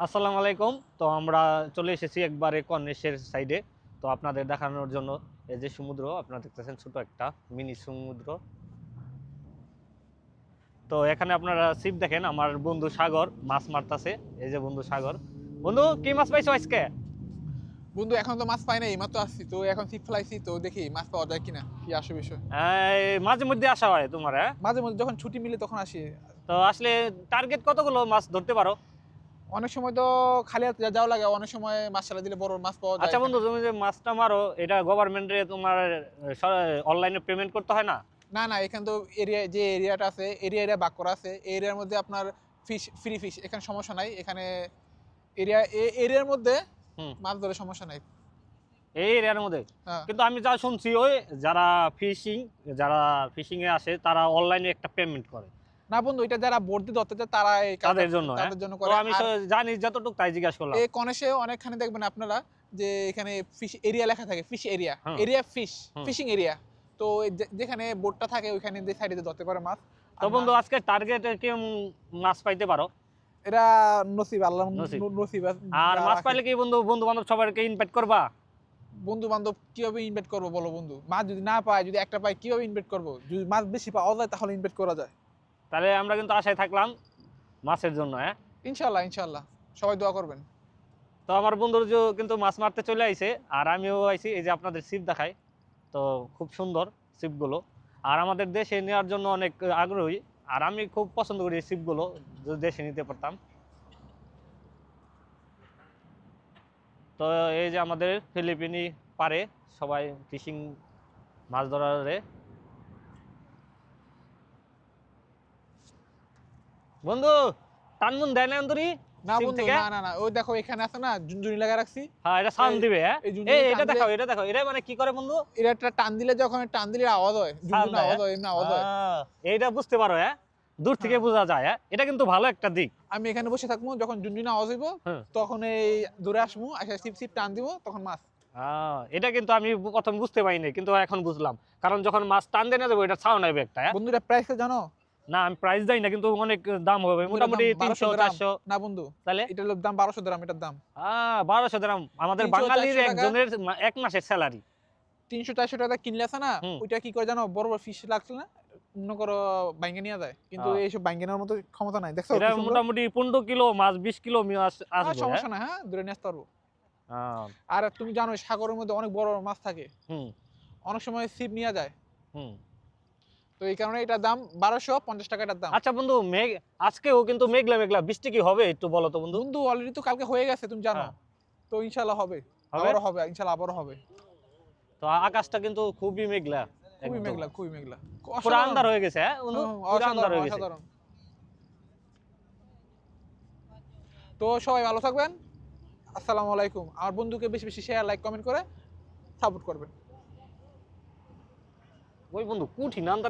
আসসালামু আলাইকুম। তো আমরা চলে এসেছি একবারে কর্নিশের সাইডে। তো আপনাদের দেখানোর জন্য এই যে সমুদ্র আপনারা দেখতেছেন, ছোট একটা মিনি সমুদ্র। তো এখানে আপনারা ছিপ দেখেন, আমার বন্ধু সাগর মাছ মারতাছে। এই যে বন্ধু সাগর। বন্ধু, কি মাছ পাইছো আজকে? বন্ধু এখন তো মাছ পাই নাই, মাত্র আসছি তো, এখন ছিপ ফেলাইছি তো, দেখি মাছ পাওয়া যায় কিনা, কি আসে বিষয়। মাঝে মধ্যে আসা হয় তোমার, হ্যাঁ? মাঝে মধ্যে যখন ছুটি মিলে তখন আসি। তো আসলে টার্গেট কতগুলো মাছ ধরতে পারো? অনেক সময় তো খালি হাতে যাওয়া লাগে, অনেক সময় মাছ ছাড়া দিলে বড় মাছ পাওয়া যায় আচ্ছা বন্ধু, এখানে। তুমি যে মাছটা মারো এটা গভর্নমেন্টে তোমার অনলাইনে পেমেন্ট করতে হয় না? না না, এখানে তো এরিয়া, যে এরিয়াটা আছে, এরিয়া এরিয়া ভাগ করা আছে, এই এরিয়ার মধ্যে আপনার ফিশ, ফ্রি ফিশ, এখানে সমস্যা নাই। এখানে এরিয়া, এরিয়ার মধ্যে হুম। মাছ ধরে সমস্যা নাই। এই এরিয়ার মধ্যে। হ্যাঁ। কিন্তু আমি যা শুনছি, ওই যারা ফিশিং যারা ফিশিং এ আসে তারা অনলাইনে একটা পেমেন্ট করে। না বন্ধু, এটা যারা ভর্তি ধরতে চায় তারা এই কাজটা তাদের জন্য, হ্যাঁ? তাদের জন্য তো করে। আমি আর জানি যতটুকু, তাই জিজ্ঞাসা করলাম। এই কনেশে অনেকখানে দেখবেন আপনারা যে এখানে ফিশ এরিয়া লেখা থাকে, fish area, hmm. Area fish, hmm. Fishing area. তো যেখানে বোটটা থাকে ওইখানে দিয়ে সাইডে ধরতে পারে মাছ। তো আর বন্ধু, আজকে টার্গেট কি মাছ পাইতে পারো? এরা নসিব, আল্লাহ নসিব। নসিব আর যা মাছ রাখে। পাইলে কি বন্ধু, বন্ধু বান্ধব সবাইকে ইনভাইট করবা? বন্ধু বান্ধব কিভাবে ইনভাইট করবো বলো বন্ধু? মাছ যদি না পায়, যদি একটা পায়, কিভাবে ইনভাইট করবো? যদি মাছ বেশি পাওয়া যায় তাহলে ইনভাইট করা যায়। তাহলে আমরা কিন্তু আশায় থাকলাম মাছের জন্য, হ্যাঁ? ইনশাল্লাহ ইনশাল্লাহ, সবাই দোয়া করবেন। তো আমার বন্ধুর যে কিন্তু মাছ মারতে চলে আইছে, আর আমিও আইছি। এই যে আপনাদের ছিপ দেখাই, তো খুব সুন্দর ছিপগুলো। আর আমাদের দেশে নেওয়ার জন্য অনেক আগ্রহী। আর আমি খুব পছন্দ করি এই ছিপগুলো, যদি দেশে নিতে পারতাম। তো এই যে আমাদের ফিলিপিনি পারে সবাই ফিশিং, মাছ ধরারে। বন্ধু, টানমুন দেয় না অন্তরি না ছিপ বন্ধু, থেকে? না না না, ওই দেখো এখানে আছে না ঝুনঝুনি লাগা রাখছি। হ্যাঁ, এটা সাউন্ড এই দিবে, হ্যাঁ? এই ঝুনঝুনি টান এটা দিলে, দেখাও, এটা দেখাও, এটা মানে কি করে বন্ধু? এটা একটা টান দিলে, যখন টান দিলে আওয়াজ হয়, সাউন্ড ঝুনঝুনি দেয়, আওয়াজ হ্যাঁ? হয়, এমনি আওয়াজ হয়। এইটা বুঝতে পারো, হ্যাঁ? দূর থেকে হ্যাঁ, বোঝা যায়, হ্যাঁ? এটা কিন্তু ভালো একটা দিক। আমি এখানে বসে থাকবো, যখন ঝুনঝুনি আওয়াজ হইব হ্যাঁ। তখন এই দূরে আসবো, আসে ছিপ ছিপ টান দিব, তখন মাছ। এটা কিন্তু আমি প্রথম বুঝতে পারিনি, কিন্তু এখন বুঝলাম। কারণ যখন মাছ টান দিয়ে না যাবো, এটা সাউন্ড হবে একটা, হ্যাঁ? বন্ধুরা প্রাইস জানো? না, আমি প্রাইস দেই না, কিন্তু অনেক দাম হবে, বন্ধু, এটার দাম মোটামুটি 1200 300 গ্রাম। 400। না বন্ধু, তাহলে এটার দাম 1200 গ্রাম, এটার দাম 1200 দিরহাম আমাদের 300 বাঙালির 400 টাকা। একজনের এক মাসের স্যালারি। 300 400 টাকা কিনলে আছে না, হুম। ওইটা কি করে জানো? বড় বড় ফিশ লাগছে না, মনে করো বাইঙ্গে নিয়ে যায়, কিন্তু আহ, এইসব বাইঙ্গে নেওয়ার মতো ক্ষমতা নাই। দেখছো এটা কি সুন্দর? মোটামুটি 15 কিলো মাছ, 20 কিলো মাছ আর আসবে, হ্যাঁ? সমস্যা না, হ্যাঁ দূরে নিয়ে আসতে পারবো। আহ, আর তুমি জানো সাগরের মধ্যে অনেক বড় বড় মাছ থাকে, হুম। অনেক সময় ছিপ নিয়ে যায়। হুম। তো এই কারণে এটার দাম 1250 টাকা এটার দাম। আচ্ছা বন্ধু, আজকেও কিন্তু মেঘলা মেঘলা, বৃষ্টি কি হবে একটু বলো তো বন্ধু? বন্ধু অলরেডি তো কালকে হয়ে গেছে, তুমি জানো। হ্যাঁ। তো ইনশাল্লাহ হবে, হবে। আবারও হবে, ইনশাল্লাহ আবারও হবে। তো আকাশটা কিন্তু খুবই মেঘলা। খুবই একদম মেঘলা, খুবই মেঘলা, পুরো অসাধারণ। আন্ধার হয়ে গেছে, হ্যাঁ বন্ধু? পুরো আন্ধার অসাধারণ হয়ে গেছে। অসাধারণ। তো সবাই ভালো থাকবেন। আসসালামু আলাইকুম। আমার বন্ধুকে বেশি বেশি শেয়ার, লাইক, কমেন্ট করে সাপোর্ট করবেন। ওই বন্ধু, কঠিন আন্ধার।